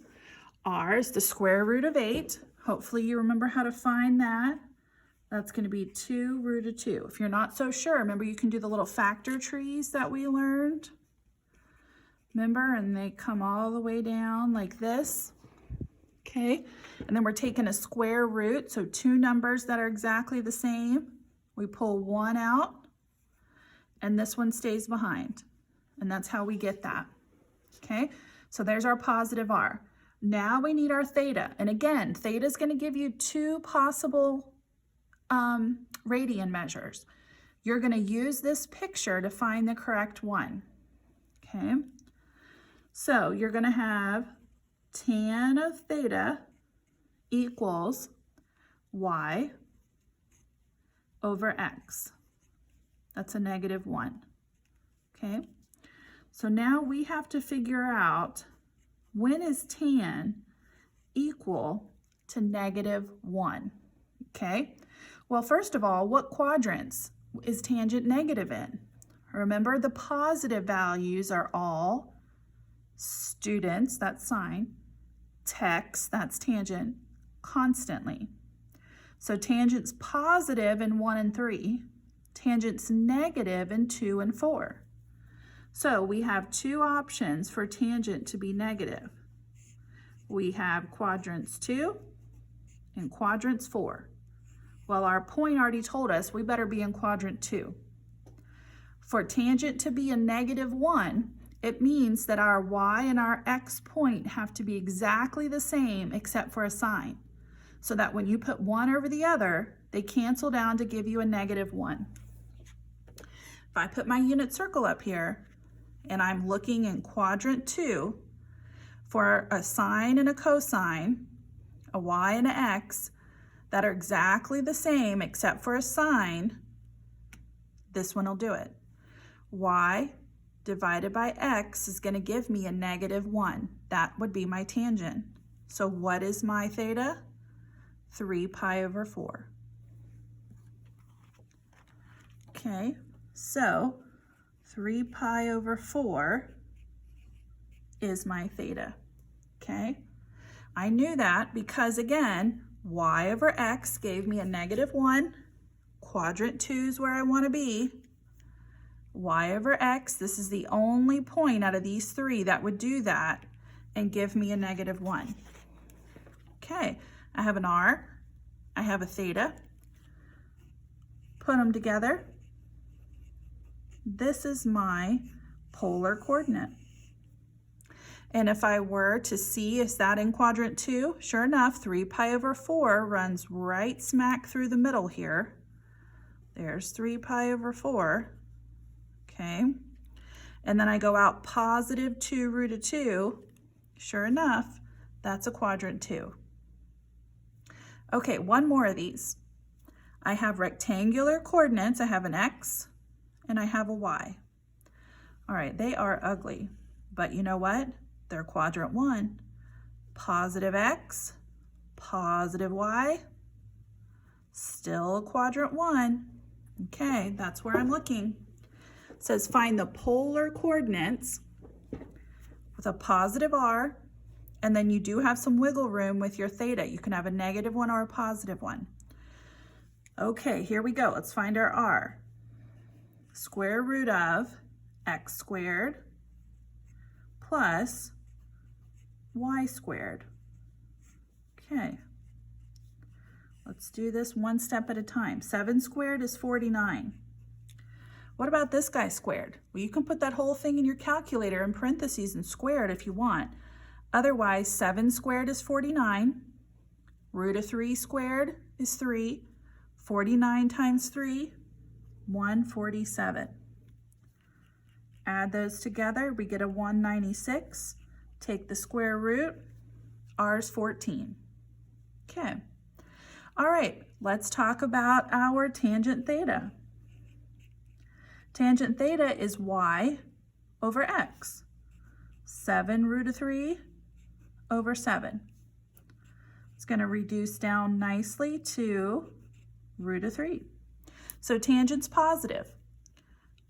r is the square root of 8. Hopefully you remember how to find that. That's going to be 2 root of 2. If you're not so sure, remember you can do the little factor trees that we learned. Remember, and they come all the way down like this. Okay, and then we're taking a square root, so 2 numbers that are exactly the same. We pull 1 out, and this one stays behind. And that's how we get that. Okay, so there's our positive r. Now we need our theta. And again, theta is going to give you 2 possible radian measures. You're going to use this picture to find the correct one. Okay, so you're going to have tan of theta equals y over x. That's a -1. Okay, so now we have to figure out, when is tan equal to -1? Okay, well, first of all, what quadrants is tangent negative in? Remember, the positive values are all students, that's sine, text, that's tangent, constantly. So tangent's positive in 1 and 3, tangent's negative in 2 and 4. So we have 2 options for tangent to be negative. We have quadrants 2 and quadrants 4. Well, our point already told us we better be in quadrant 2. For tangent to be a -1, It means that our y and our x point have to be exactly the same except for a sign, so that when you put one over the other, they cancel down to give you a -1. If I put my unit circle up here and I'm looking in quadrant 2 for a sine and a cosine, a y and an x, that are exactly the same except for a sign, this one will do it. Y divided by x is going to give me a -1. That would be my tangent. So what is my theta? 3 pi over 4. Okay, so 3 pi over 4 is my theta. Okay, I knew that because, again, y over x gave me a -1. Quadrant 2 is where I want to be. Y over x, this is the only point out of these three that would do that and give me a -1. Okay, I have an r, I have a theta. Put them together. This is my polar coordinate. And if I were to see, is that in quadrant 2? Sure enough, 3 pi over 4 runs right smack through the middle here. There's 3 pi over 4. Okay. And then I go out positive 2 root of 2. Sure enough, that's a quadrant 2. Okay, one more of these. I have rectangular coordinates. I have an x and I have a y. All right, they are ugly, but you know what? They're quadrant 1. Positive x, positive y, still quadrant 1. Okay, that's where I'm looking. It says find the polar coordinates with a positive r, and then you do have some wiggle room with your theta. You can have a -1 or a +1. Okay, here we go. Let's find our r. Square root of x squared plus y squared. Okay, let's do this one step at a time. 7 squared is 49. What about this guy squared? Well, you can put that whole thing in your calculator in parentheses and square it if you want. Otherwise, 7 squared is 49. Root of 3 squared is 3. 49 times 3, 147. Add those together, we get a 196. Take the square root, r is 14. Okay. All right, let's talk about our tangent theta. Tangent theta is y over x. 7 root of 3 over 7. It's going to reduce down nicely to root of 3. So tangent's positive.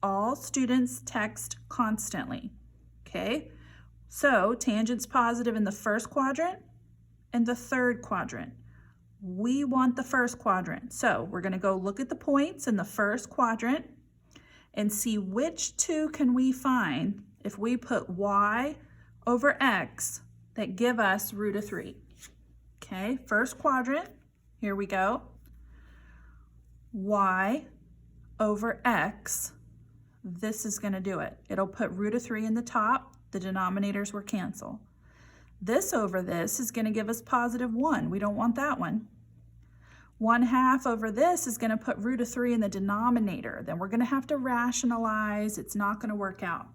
All students text constantly. Okay, so tangent's positive in the first quadrant and the third quadrant. We want the first quadrant. So we're going to go look at the points in the first quadrant and see which two can we find if we put y over x that give us root of 3. Okay, first quadrant, here we go. Y over x, this is going to do it. It'll put root of 3 in the top. The denominators will cancel. This over this is going to give us +1. We don't want that one. 1/2 over this is going to put root of 3 in the denominator. Then we're going to have to rationalize. It's not going to work out.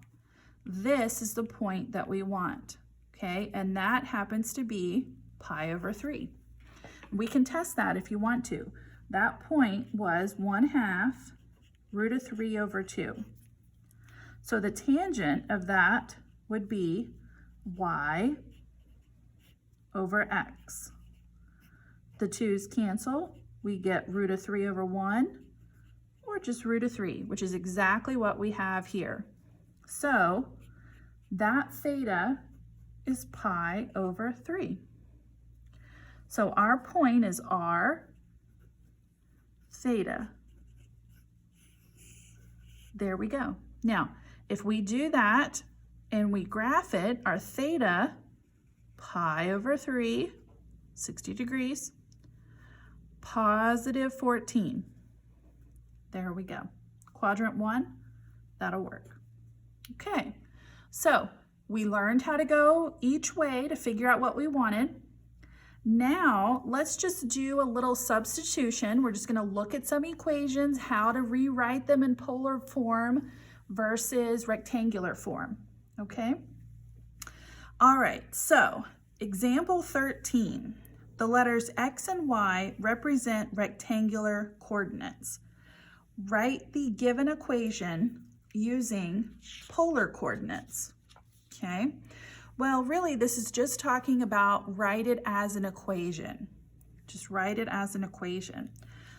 This is the point that we want. Okay, and that happens to be pi over 3. We can test that if you want to. That point was 1/2 root of 3 over 2. So the tangent of that would be y over x. The 2's cancel. We get root of 3 over 1, or just root of 3, which is exactly what we have here. So that theta is pi over 3. So our point is r theta. There we go. Now, if we do that and we graph it, our theta, pi over 3, 60 degrees, +14. There we go. Quadrant 1, that'll work. Okay, So we learned how to go each way to figure out what we wanted. Now let's just do a little substitution. We're just going to look at some equations, how to rewrite them in polar form versus rectangular form. Okay? All right, so example 13. The letters X and Y represent rectangular coordinates. Write the given equation using polar coordinates. Okay? Well, really, this is just talking about write it as an equation. Just write it as an equation.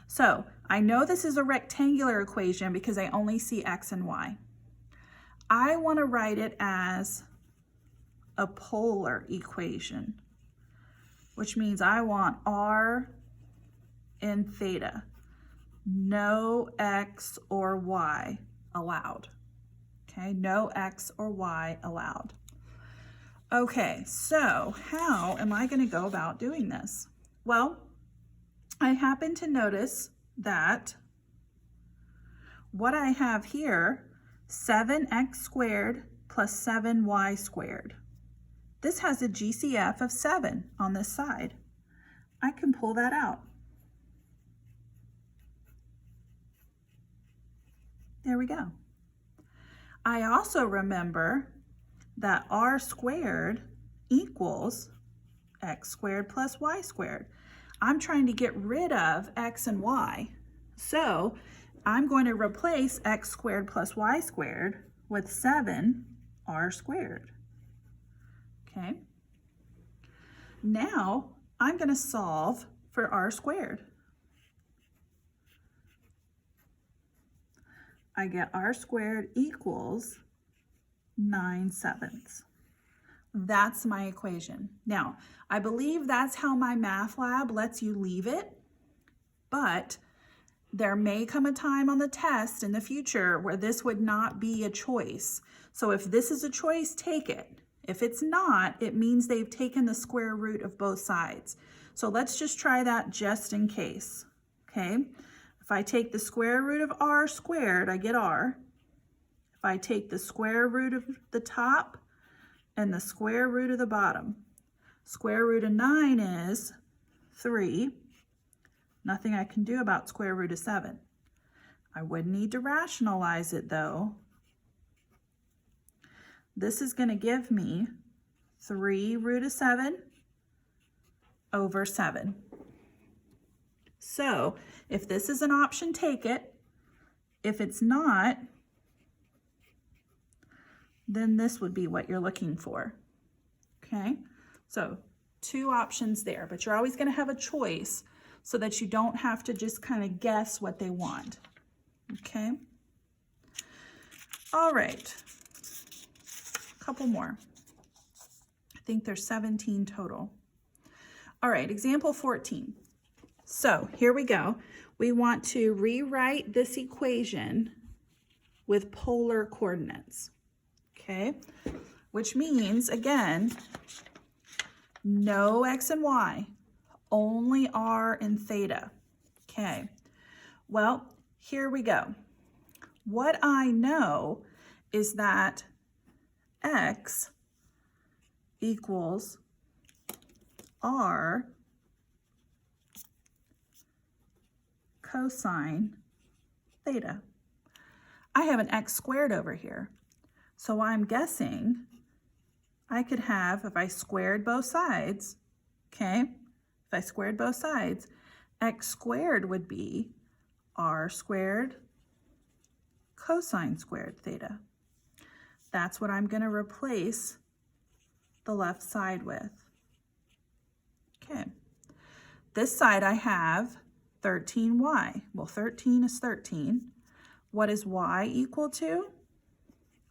So I know this is a rectangular equation because I only see X and Y. I want to write it as a polar equation, which means I want R and theta. No X or Y allowed. Okay, no X or Y allowed. Okay, so how am I going to go about doing this? Well, I happen to notice that what I have here, 7x squared plus 7y squared. This has a GCF of 7 on this side. I can pull that out. There we go. I also remember that r squared equals x squared plus y squared. I'm trying to get rid of x and y. So I'm going to replace x squared plus y squared with 7r squared. Okay. Now I'm going to solve for r squared. I get r squared equals 9/7. That's my equation. Now, I believe that's how my math lab lets you leave it, but there may come a time on the test in the future where this would not be a choice. So if this is a choice, take it. If it's not, it means they've taken the square root of both sides. So let's just try that just in case, okay? If I take the square root of r squared, I get r. If I take the square root of the top and the square root of the bottom, square root of 9 is 3. Nothing I can do about square root of 7. I would need to rationalize it though. This is going to give me 3 root of 7 over 7. So if this is an option, take it. If it's not, then this would be what you're looking for. Okay, so 2 options there, but you're always going to have a choice so that you don't have to just kind of guess what they want. Okay, all right, a couple more. I think there's 17 total. All right, example 14. So here we go. We want to rewrite this equation with polar coordinates. Okay, which means, again, no x and y, only r and theta. Okay, well, here we go. What I know is that x equals r cosine theta. I have an x squared over here. So I'm guessing I could have, if I squared both sides, okay, if I squared both sides, x squared would be r squared cosine squared theta. That's what I'm going to replace the left side with. Okay, this side I have 13y. Well, 13 is 13. What is y equal to?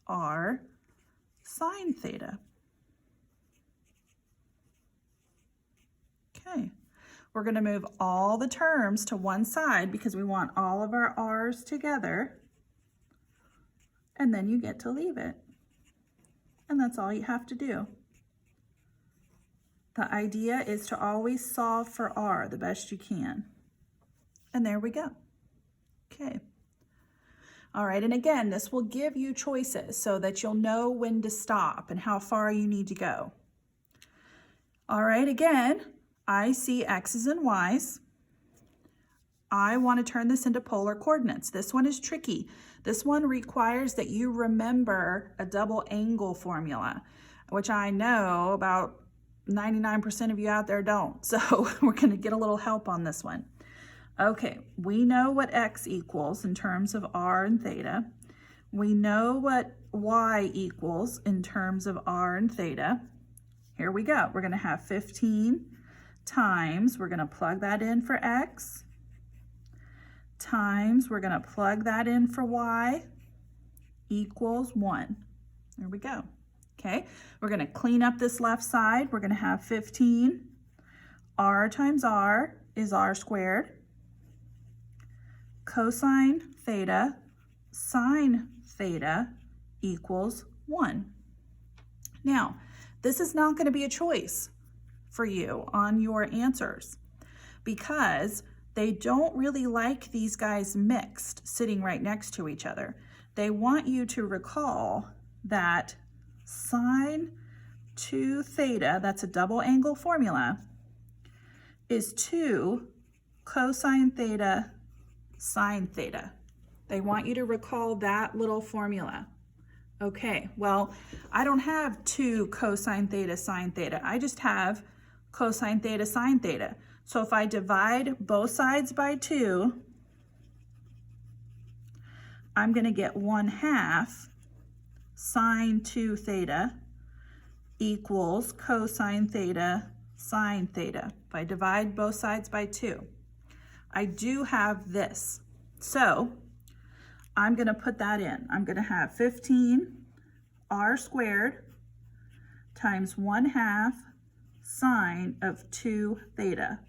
R sine theta. Okay, we're going to move all the terms to one side because we want all of our r's together, and then you get to leave it. And that's all you have to do. The idea is to always solve for r the best you can. And there we go. Okay. All right, and again, this will give you choices so that you'll know when to stop and how far you need to go. All right, again, I see x's and y's. I want to turn this into polar coordinates. This one is tricky. This one requires that you remember a double angle formula, which I know about 99% of you out there don't. So we're going to get a little help on this one. Okay, we know what x equals in terms of r and theta. We know what y equals in terms of r and theta. Here we go. We're going to have 15 times, we're going to plug that in for x, times, we're going to plug that in for y, equals 1. There we go. Okay, we're going to clean up this left side. We're going to have 15. R times r is r squared. Cosine theta sine theta equals 1. Now, this is not going to be a choice for you on your answers because they don't really like these guys mixed sitting right next to each other. They want you to recall that sine 2 theta, that's a double angle formula, is 2 cosine theta sine theta. They want you to recall that little formula. Okay, well, I don't have 2 cosine theta sine theta. I just have cosine theta sine theta. So if I divide both sides by 2, I'm going to get 1/2 sine 2 theta equals cosine theta sine theta. If I divide both sides by 2, I do have this. So I'm going to put that in. I'm going to have 15 r squared times 1/2 sine of 2 theta.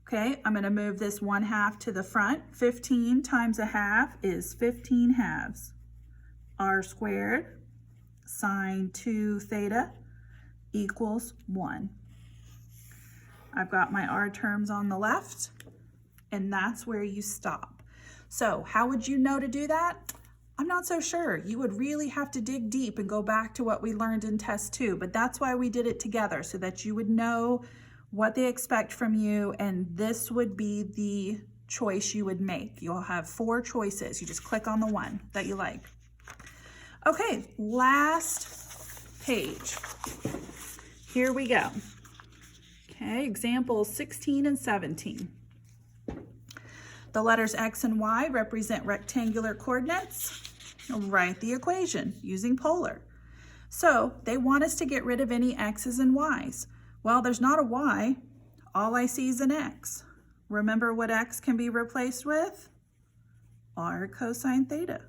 Okay, I'm going to move this 1/2 to the front. 15 times 1/2 is 15 halves. R squared sine 2 theta equals 1. I've got my r terms on the left, and that's where you stop. So how would you know to do that? I'm not so sure. You would really have to dig deep and go back to what we learned in test 2, but that's why we did it together, so that you would know what they expect from you, and this would be the choice you would make. You'll have 4 choices. You just click on the one that you like. Okay, last page. Here we go. Okay, examples 16 and 17. The letters x and y represent rectangular coordinates. Write the equation using polar. So they want us to get rid of any x's and y's. Well, there's not a y. All I see is an x. Remember what x can be replaced with? R cosine theta.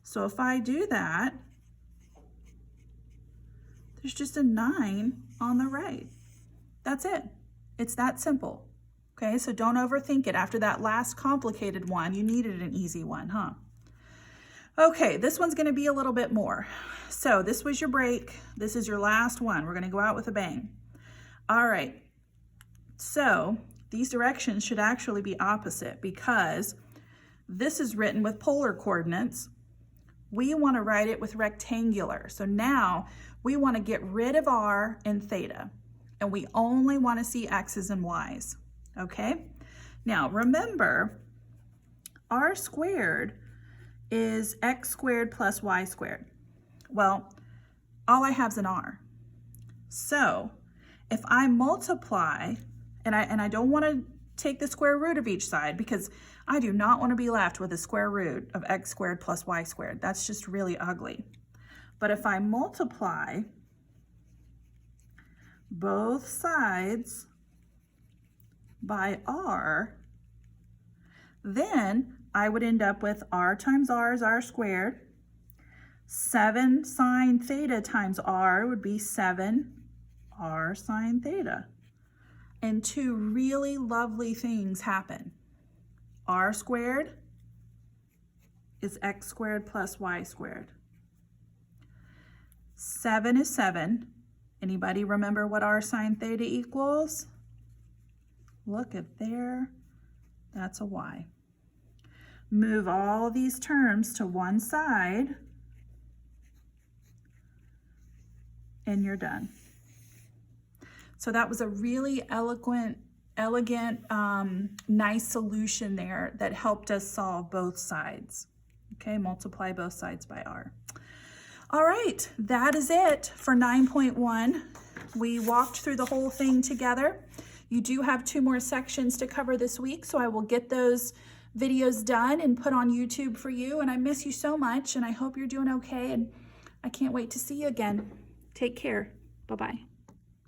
So if I do that, there's just a 9 on the right. That's it. It's that simple. Okay, so don't overthink it. After that last complicated one, you needed an easy one, huh? Okay, this one's going to be a little bit more. So this was your break. This is your last one. We're going to go out with a bang. All right, so these directions should actually be opposite because this is written with polar coordinates. We want to write it with rectangular. So now we want to get rid of r and theta, and we only want to see x's and y's. Okay, now remember, r squared is x squared plus y squared. Well, all I have is an r. So if I multiply, and I don't want to take the square root of each side because I do not want to be left with a square root of x squared plus y squared. That's just really ugly. But if I multiply both sides by r, then I would end up with r times r is r squared. 7 sine theta times r would be 7 r sine theta. And 2 really lovely things happen. R squared is x squared plus y squared. 7 is 7. Anybody remember what r sine theta equals? Look at there. That's a y. move all these terms to one side, and you're done. So that was a really elegant, nice solution there that helped us solve both sides. Okay, multiply both sides by r. All right, that is it for 9.1. We walked through the whole thing together. You do have 2 more sections to cover this week, so I will get those videos done and put on YouTube for you. And I miss you so much, and I hope you're doing okay, and I can't wait to see you again. Take care. Bye-bye.